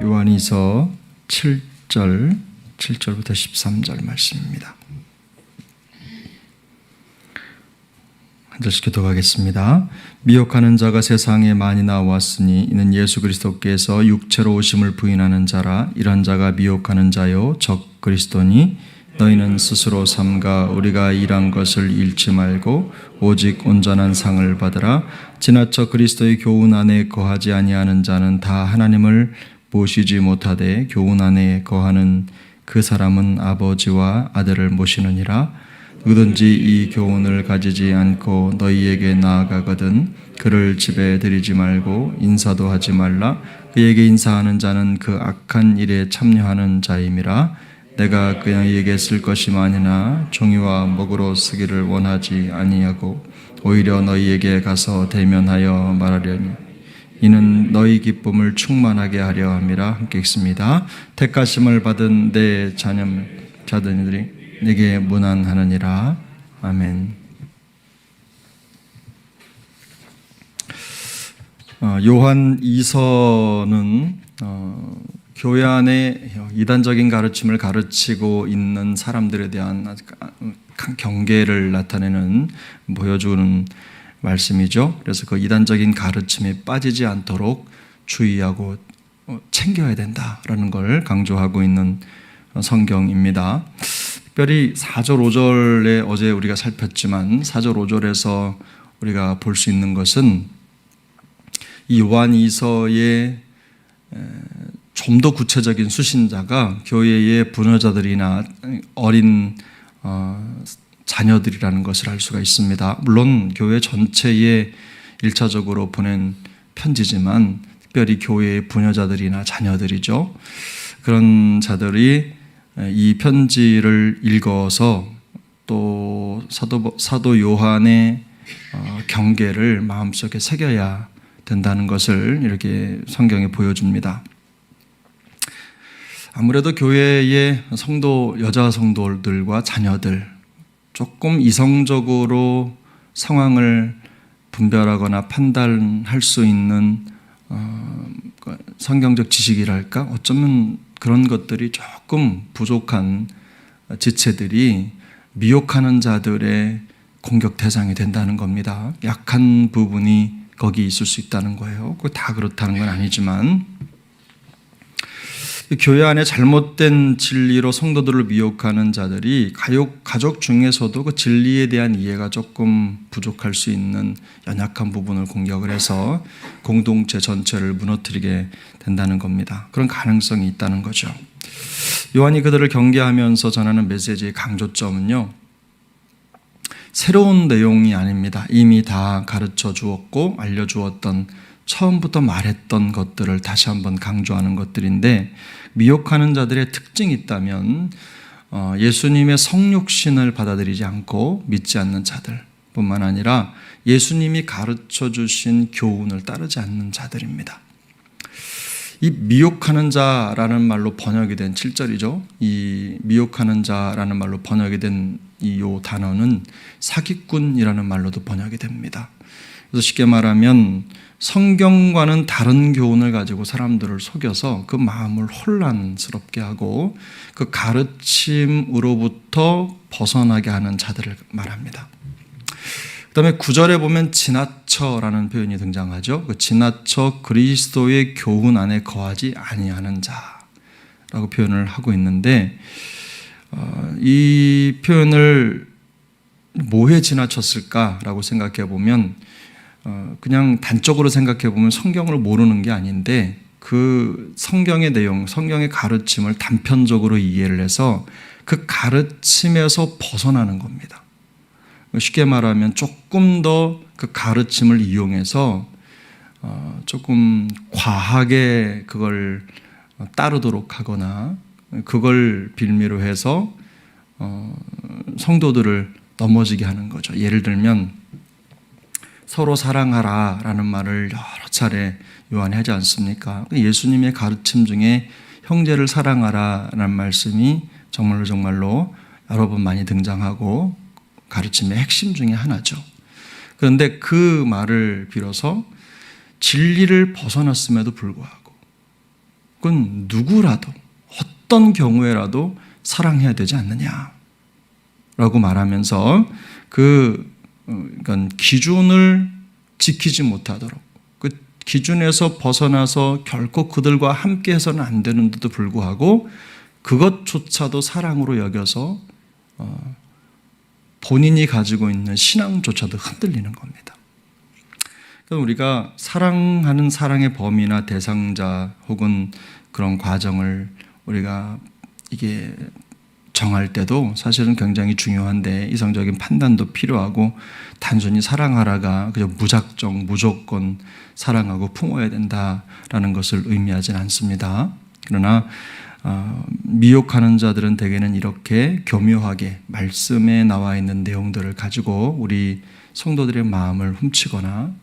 요한이서 7절부터 13절 말씀입니다. 한 절씩 기도하겠습니다. 미혹하는 자가 세상에 많이 나왔으니 이는 예수 그리스도께서 육체로 오심을 부인하는 자라. 이런 자가 미혹하는 자요 적 그리스도니 너희는 스스로 삼가 우리가 일한 것을 잃지 말고 오직 온전한 상을 받으라. 지나쳐 그리스도의 교훈 안에 거하지 아니하는 자는 다 하나님을 모시지 못하되 교훈 안에 거하는 그 사람은 아버지와 아들을 모시느니라. 누구든지 이 교훈을 가지지 않고 너희에게 나아가거든 그를 집에 들이지 말고 인사도 하지 말라. 그에게 인사하는 자는 그 악한 일에 참여하는 자임이라. 내가 그에게 쓸 것이마니나 종이와 먹으로 쓰기를 원하지 아니하고 오히려 너희에게 가서 대면하여 말하려니 이는 너희 기쁨을 충만하게 하려 함이라. 함께 읽습니다. 택하심을 받은 내 자녀들이 내게 문안하느니라. 아멘. 요한 2서는 교회 안에 이단적인 가르침을 가르치고 있는 사람들에 대한 경계를 나타내는 보여주는 말씀이죠. 그래서 그 이단적인 가르침에 빠지지 않도록 주의하고 챙겨야 된다라는 걸 강조하고 있는 성경입니다. 특별히 4절 5절에 어제 우리가 살폈지만 4절 5절에서 우리가 볼 수 있는 것은 이 요한 2서의 좀 더 구체적인 수신자가 교회의 부녀자들이나 어린 자녀들이라는 것을 알 수가 있습니다. 물론 교회 전체에 1차적으로 보낸 편지지만 특별히 교회의 부녀자들이나 자녀들이죠. 그런 자들이 이 편지를 읽어서 또 사도 요한의 경계를 마음속에 새겨야 된다는 것을 이렇게 성경에 보여줍니다. 아무래도 교회의 여자 성도들과 자녀들 조금 이성적으로 상황을 분별하거나 판단할 수 있는 성경적 지식이랄까? 어쩌면 그런 것들이 조금 부족한 지체들이 미혹하는 자들의 공격 대상이 된다는 겁니다. 약한 부분이 거기 있을 수 있다는 거예요. 다 그렇다는 건 아니지만 교회 안에 잘못된 진리로 성도들을 미혹하는 자들이 가족 중에서도 그 진리에 대한 이해가 조금 부족할 수 있는 연약한 부분을 공격을 해서 공동체 전체를 무너뜨리게 된다는 겁니다. 그런 가능성이 있다는 거죠. 요한이 그들을 경계하면서 전하는 메시지의 강조점은요, 새로운 내용이 아닙니다. 이미 다 가르쳐 주었고 알려주었던 처음부터 말했던 것들을 다시 한번 강조하는 것들인데, 미혹하는 자들의 특징이 있다면 예수님의 성육신을 받아들이지 않고 믿지 않는 자들 뿐만 아니라 예수님이 가르쳐 주신 교훈을 따르지 않는 자들입니다. 이 미혹하는 자라는 말로 번역이 된 7절이죠. 이 미혹하는 자라는 말로 번역이 된 이 단어는 사기꾼이라는 말로도 번역이 됩니다. 그래서 쉽게 말하면 성경과는 다른 교훈을 가지고 사람들을 속여서 그 마음을 혼란스럽게 하고 그 가르침으로부터 벗어나게 하는 자들을 말합니다. 그 다음에 9절에 보면 지나쳐라는 표현이 등장하죠. 그 지나쳐 그리스도의 교훈 안에 거하지 아니하는 자라고 표현을 하고 있는데, 이 표현을 뭐에 지나쳤을까라고 생각해 보면 그냥 단적으로 생각해 보면 성경을 모르는 게 아닌데 그 성경의 내용, 성경의 가르침을 단편적으로 이해를 해서 그 가르침에서 벗어나는 겁니다. 쉽게 말하면 조금 더 그 가르침을 이용해서 조금 과하게 그걸 따르도록 하거나 그걸 빌미로 해서 성도들을 넘어지게 하는 거죠. 예를 들면 서로 사랑하라 라는 말을 여러 차례 요한이 하지 않습니까? 예수님의 가르침 중에 형제를 사랑하라 라는 말씀이 정말로 여러 번 많이 등장하고 가르침의 핵심 중에 하나죠. 그런데 그 말을 빌어서 진리를 벗어났음에도 불구하고 그건 누구라도 어떤 경우에라도 사랑해야 되지 않느냐라고 말하면서 그러니까 기준을 지키지 못하도록 그 기준에서 벗어나서 결코 그들과 함께해서는 안 되는데도 불구하고 그것조차도 사랑으로 여겨서 본인이 가지고 있는 신앙조차도 흔들리는 겁니다. 그러니까 우리가 사랑하는 사랑의 범위나 대상자 혹은 그런 과정을 우리가 이게 정할 때도 사실은 굉장히 중요한데 이성적인 판단도 필요하고 단순히 사랑하라가 그저 무작정 무조건 사랑하고 품어야 된다라는 것을 의미하진 않습니다. 그러나 미혹하는 자들은 대개는 이렇게 교묘하게 말씀에 나와 있는 내용들을 가지고 우리 성도들의 마음을 훔치거나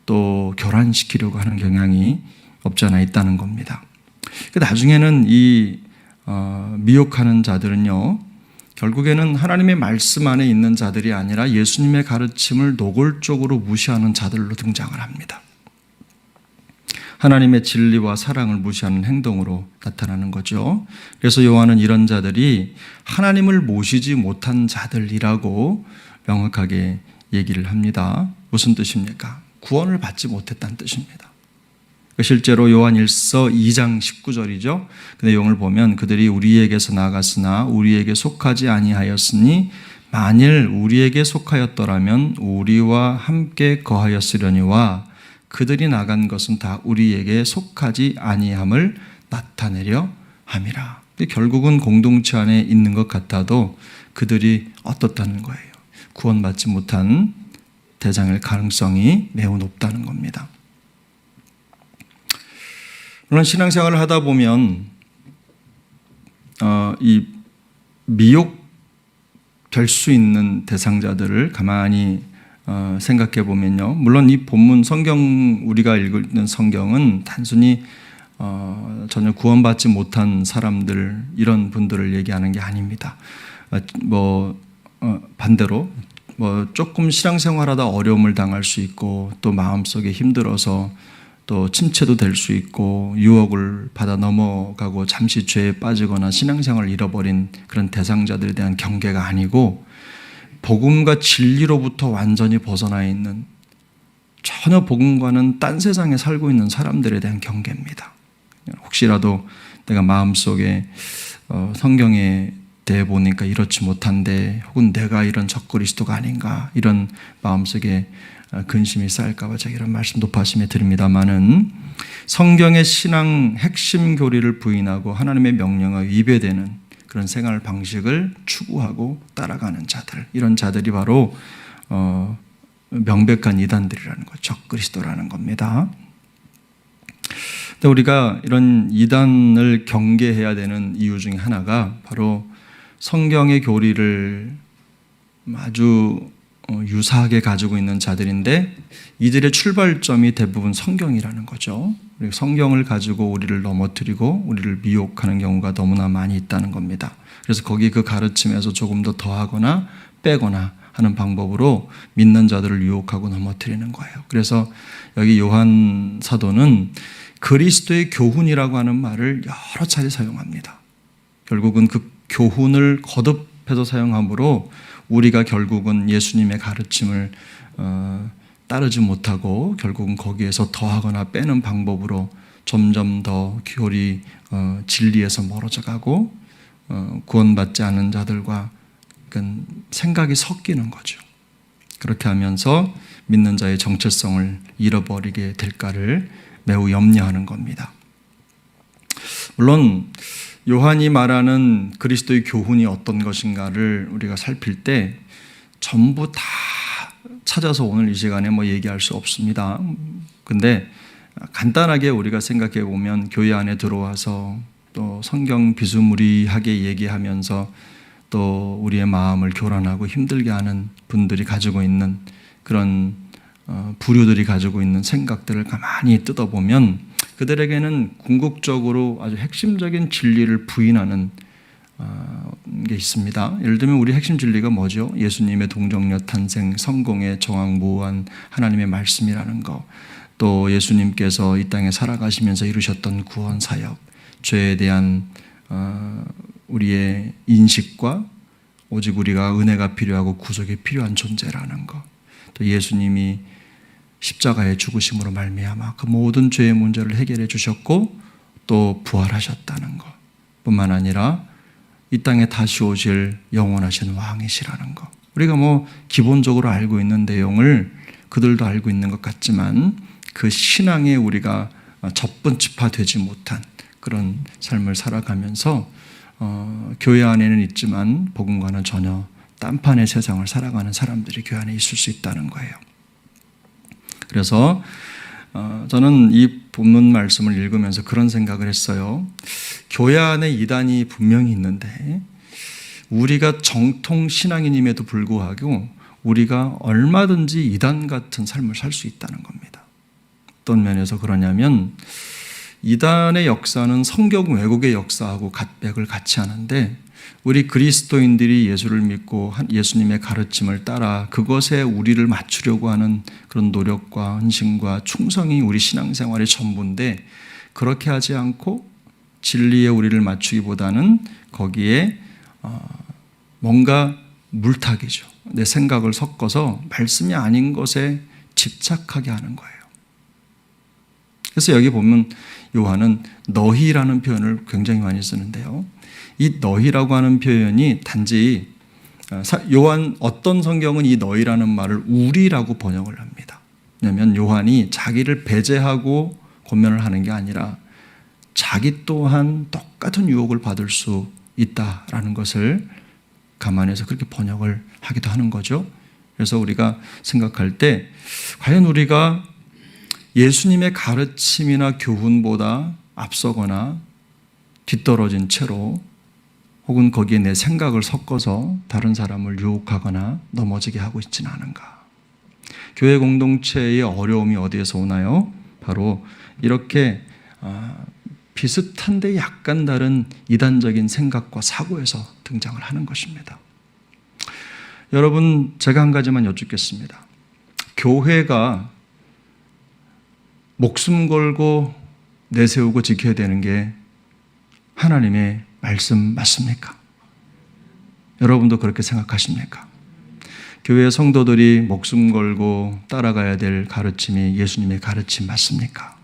또 교란시키려고 하는 경향이 없지 않아 있다는 겁니다. 나중에는 이 미혹하는 자들은요, 결국에는 하나님의 말씀 안에 있는 자들이 아니라 예수님의 가르침을 노골적으로 무시하는 자들로 등장을 합니다. 하나님의 진리와 사랑을 무시하는 행동으로 나타나는 거죠. 그래서 요한은 이런 자들이 하나님을 모시지 못한 자들이라고 명확하게 얘기를 합니다. 무슨 뜻입니까? 구원을 받지 못했다는 뜻입니다. 실제로 요한 1서 2장 19절이죠. 그 내용을 보면 그들이 우리에게서 나갔으나 우리에게 속하지 아니하였으니 만일 우리에게 속하였더라면 우리와 함께 거하였으려니와 그들이 나간 것은 다 우리에게 속하지 아니함을 나타내려 함이라. 결국은 공동체 안에 있는 것 같아도 그들이 어떻다는 거예요. 구원받지 못한 대장일 가능성이 매우 높다는 겁니다. 물론 신앙생활을 하다 보면 이 미혹될 수 있는 대상자들을 가만히 생각해 보면요. 물론 이 본문 성경 우리가 읽는 성경은 단순히 전혀 구원받지 못한 사람들 이런 분들을 얘기하는 게 아닙니다. 반대로 조금 신앙생활하다 어려움을 당할 수 있고 또 마음속에 힘들어서 또 침체도 될 수 있고 유혹을 받아 넘어가고 잠시 죄에 빠지거나 신앙생활을 잃어버린 그런 대상자들에 대한 경계가 아니고 복음과 진리로부터 완전히 벗어나 있는 전혀 복음과는 딴 세상에 살고 있는 사람들에 대한 경계입니다. 혹시라도 내가 마음속에 성경에 대해 보니까 이렇지 못한데 혹은 내가 이런 적그리스도가 아닌가 이런 마음속에 근심이 쌓일까 봐 제가 이런 말씀 높아심에 드립니다마는 성경의 신앙 핵심 교리를 부인하고 하나님의 명령에 위배되는 그런 생활 방식을 추구하고 따라가는 자들, 이런 자들이 바로 명백한 이단들이라는 것, 적그리스도라는 겁니다. 근데 우리가 이런 이단을 경계해야 되는 이유 중에 하나가 바로 성경의 교리를 아주 유사하게 가지고 있는 자들인데 이들의 출발점이 대부분 성경이라는 거죠. 성경을 가지고 우리를 넘어뜨리고 우리를 미혹하는 경우가 너무나 많이 있다는 겁니다. 그래서 거기 그 가르침에서 조금 더 더하거나 빼거나 하는 방법으로 믿는 자들을 유혹하고 넘어뜨리는 거예요. 그래서 여기 요한 사도는 그리스도의 교훈이라고 하는 말을 여러 차례 사용합니다. 결국은 그 교훈을 거듭해서 사용함으로 우리가 결국은 예수님의 가르침을 따르지 못하고 결국은 거기에서 더하거나 빼는 방법으로 점점 더 교리 진리에서 멀어져 가고 구원받지 않은 자들과 생각이 섞이는 거죠. 그렇게 하면서 믿는 자의 정체성을 잃어버리게 될까를 매우 염려하는 겁니다. 물론 요한이 말하는 그리스도의 교훈이 어떤 것인가를 우리가 살필 때 전부 다 찾아서 오늘 이 시간에 얘기할 수 없습니다. 근데 간단하게 우리가 생각해 보면 교회 안에 들어와서 또 성경 비스무리하게 얘기하면서 또 우리의 마음을 교란하고 힘들게 하는 분들이 가지고 있는 그런 부류들이 가지고 있는 생각들을 가만히 뜯어보면 그들에게는 궁극적으로 아주 핵심적인 진리를 부인하는 게 있습니다. 예를 들면 우리 핵심 진리가 뭐죠? 예수님의 동정녀 탄생, 성공의 정황무한 하나님의 말씀이라는 거, 또 예수님께서 이 땅에 살아가시면서 이루셨던 구원 사역, 죄에 대한 우리의 인식과 오직 우리가 은혜가 필요하고 구속이 필요한 존재라는 것, 또 예수님이 십자가의 죽으심으로 말미암아 그 모든 죄의 문제를 해결해 주셨고 또 부활하셨다는 것 뿐만 아니라 이 땅에 다시 오실 영원하신 왕이시라는 것, 우리가 기본적으로 알고 있는 내용을 그들도 알고 있는 것 같지만 그 신앙에 우리가 접근집화되지 못한 그런 삶을 살아가면서 교회 안에는 있지만 복음과는 전혀 딴판의 세상을 살아가는 사람들이 교회 안에 있을 수 있다는 거예요. 그래서 저는 이 본문 말씀을 읽으면서 그런 생각을 했어요. 교회 안에 이단이 분명히 있는데 우리가 정통 신앙인임에도 불구하고 우리가 얼마든지 이단 같은 삶을 살 수 있다는 겁니다. 어떤 면에서 그러냐면 이단의 역사는 성경 왜곡의 역사하고 갓백을 같이 하는데 우리 그리스도인들이 예수를 믿고 예수님의 가르침을 따라 그것에 우리를 맞추려고 하는 그런 노력과 헌신과 충성이 우리 신앙생활의 전부인데, 그렇게 하지 않고 진리에 우리를 맞추기보다는 거기에 뭔가 물타기죠. 내 생각을 섞어서 말씀이 아닌 것에 집착하게 하는 거예요. 그래서 여기 보면 요한은 너희라는 표현을 굉장히 많이 쓰는데요. 이 너희라고 하는 표현이 단지 요한 어떤 성경은 이 너희라는 말을 우리라고 번역을 합니다. 왜냐하면 요한이 자기를 배제하고 권면을 하는 게 아니라 자기 또한 똑같은 유혹을 받을 수 있다라는 것을 감안해서 그렇게 번역을 하기도 하는 거죠. 그래서 우리가 생각할 때 과연 우리가 예수님의 가르침이나 교훈보다 앞서거나 뒤떨어진 채로 혹은 거기에 내 생각을 섞어서 다른 사람을 유혹하거나 넘어지게 하고 있지는 않은가. 교회 공동체의 어려움이 어디에서 오나요? 바로 이렇게 비슷한데 약간 다른 이단적인 생각과 사고에서 등장을 하는 것입니다. 여러분, 제가 한 가지만 여쭙겠습니다. 교회가 목숨 걸고 내세우고 지켜야 되는 게 하나님의 말씀 맞습니까? 여러분도 그렇게 생각하십니까? 교회 성도들이 목숨 걸고 따라가야 될 가르침이 예수님의 가르침 맞습니까?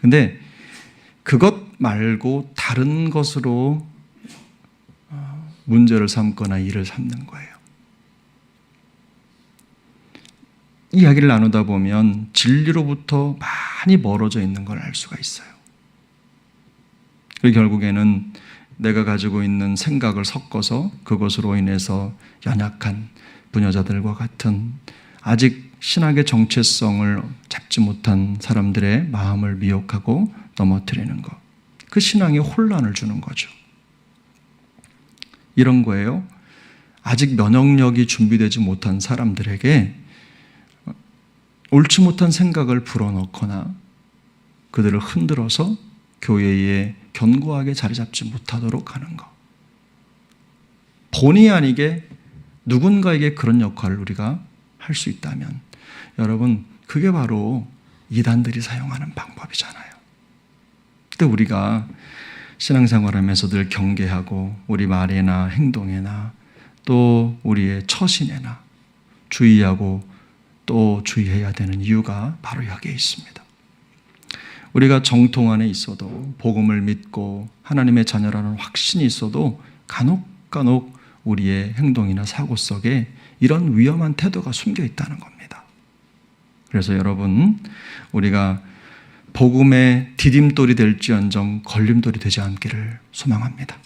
근데 그것 말고 다른 것으로 문제를 삼거나 일을 삼는 거예요. 이야기를 나누다 보면 진리로부터 많이 멀어져 있는 걸 알 수가 있어요. 그리고 결국에는 내가 가지고 있는 생각을 섞어서 그것으로 인해서 연약한 부녀자들과 같은 아직 신학의 정체성을 잡지 못한 사람들의 마음을 미혹하고 넘어뜨리는 것. 그 신앙에 혼란을 주는 거죠. 이런 거예요. 아직 면역력이 준비되지 못한 사람들에게 옳지 못한 생각을 불어넣거나 그들을 흔들어서 교회에 견고하게 자리 잡지 못하도록 하는 것. 본의 아니게 누군가에게 그런 역할을 우리가 할 수 있다면 여러분, 그게 바로 이단들이 사용하는 방법이잖아요. 근데 우리가 신앙생활하면서 늘 경계하고 우리 말에나 행동에나 또 우리의 처신에나 주의하고 또 주의해야 되는 이유가 바로 여기에 있습니다. 우리가 정통 안에 있어도 복음을 믿고 하나님의 자녀라는 확신이 있어도 간혹 우리의 행동이나 사고 속에 이런 위험한 태도가 숨겨 있다는 겁니다. 그래서 여러분, 우리가 복음의 디딤돌이 될지언정 걸림돌이 되지 않기를 소망합니다.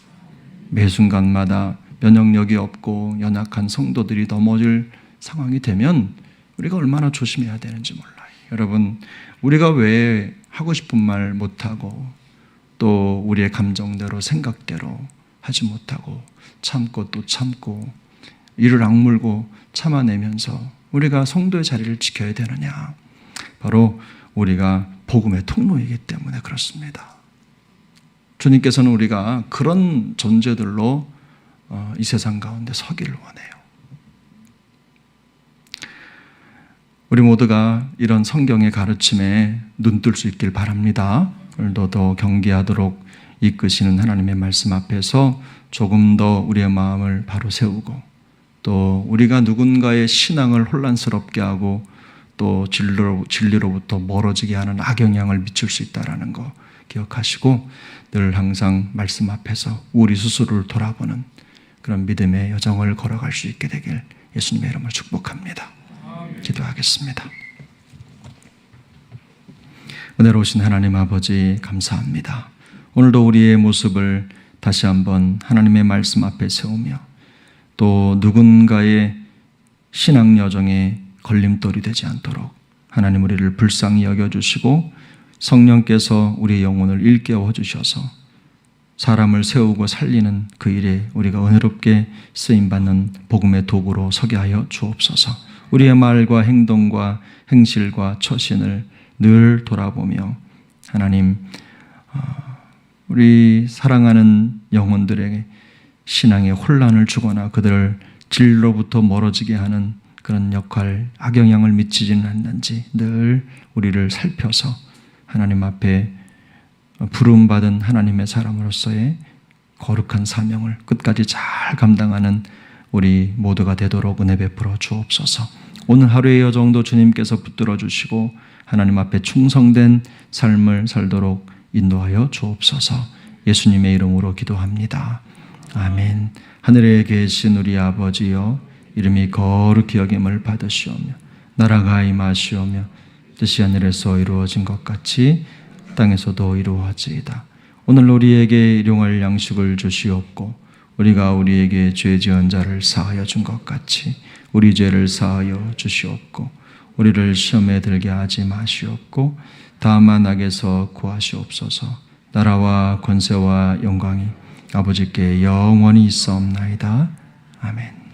매 순간마다 면역력이 없고 연약한 성도들이 넘어질 상황이 되면 우리가 얼마나 조심해야 되는지 몰라요. 여러분, 우리가 왜 하고 싶은 말 못하고 또 우리의 감정대로 생각대로 하지 못하고 참고 또 참고 이를 악물고 참아내면서 우리가 성도의 자리를 지켜야 되느냐? 바로 우리가 복음의 통로이기 때문에 그렇습니다. 주님께서는 우리가 그런 존재들로 이 세상 가운데 서기를 원해요. 우리 모두가 이런 성경의 가르침에 눈뜰 수 있길 바랍니다. 오늘도 더 경계하도록 이끄시는 하나님의 말씀 앞에서 조금 더 우리의 마음을 바로 세우고, 또 우리가 누군가의 신앙을 혼란스럽게 하고 또 진리로부터 멀어지게 하는 악영향을 미칠 수 있다는 거 기억하시고, 늘 항상 말씀 앞에서 우리 스스로를 돌아보는 그런 믿음의 여정을 걸어갈 수 있게 되길 예수님의 이름으로 축복합니다. 기도하겠습니다. 은혜로우신 하나님 아버지, 감사합니다. 오늘도 우리의 모습을 다시 한번 하나님의 말씀 앞에 세우며, 또 누군가의 신앙 여정에 걸림돌이 되지 않도록 하나님 우리를 불쌍히 여겨주시고, 성령께서 우리의 영혼을 일깨워 주셔서 사람을 세우고 살리는 그 일에 우리가 은혜롭게 쓰임받는 복음의 도구로 서게 하여 주옵소서. 우리의 말과 행동과 행실과 처신을 늘 돌아보며 하나님, 우리 사랑하는 영혼들에게 신앙의 혼란을 주거나 그들을 진리로부터 멀어지게 하는 그런 역할, 악영향을 미치지는 않는지 늘 우리를 살펴서 하나님 앞에 부름받은 하나님의 사람으로서의 거룩한 사명을 끝까지 잘 감당하는 우리 모두가 되도록 은혜 베풀어 주옵소서. 오늘 하루의 여정도 주님께서 붙들어 주시고 하나님 앞에 충성된 삶을 살도록 인도하여 주옵소서. 예수님의 이름으로 기도합니다. 아멘. 하늘에 계신 우리 아버지여, 이름이 거룩히 여김을 받으시오며 나라가 임하시오며 뜻이 하늘에서 이루어진 것 같이 땅에서도 이루어지이다. 오늘 우리에게 일용할 양식을 주시옵고, 우리가 우리에게 죄 지은 자를 사하여 준 것 같이 우리 죄를 사하여 주시옵고, 우리를 시험에 들게 하지 마시옵고 다만 악에서 구하시옵소서. 나라와 권세와 영광이 아버지께 영원히 있사옵나이다. 아멘.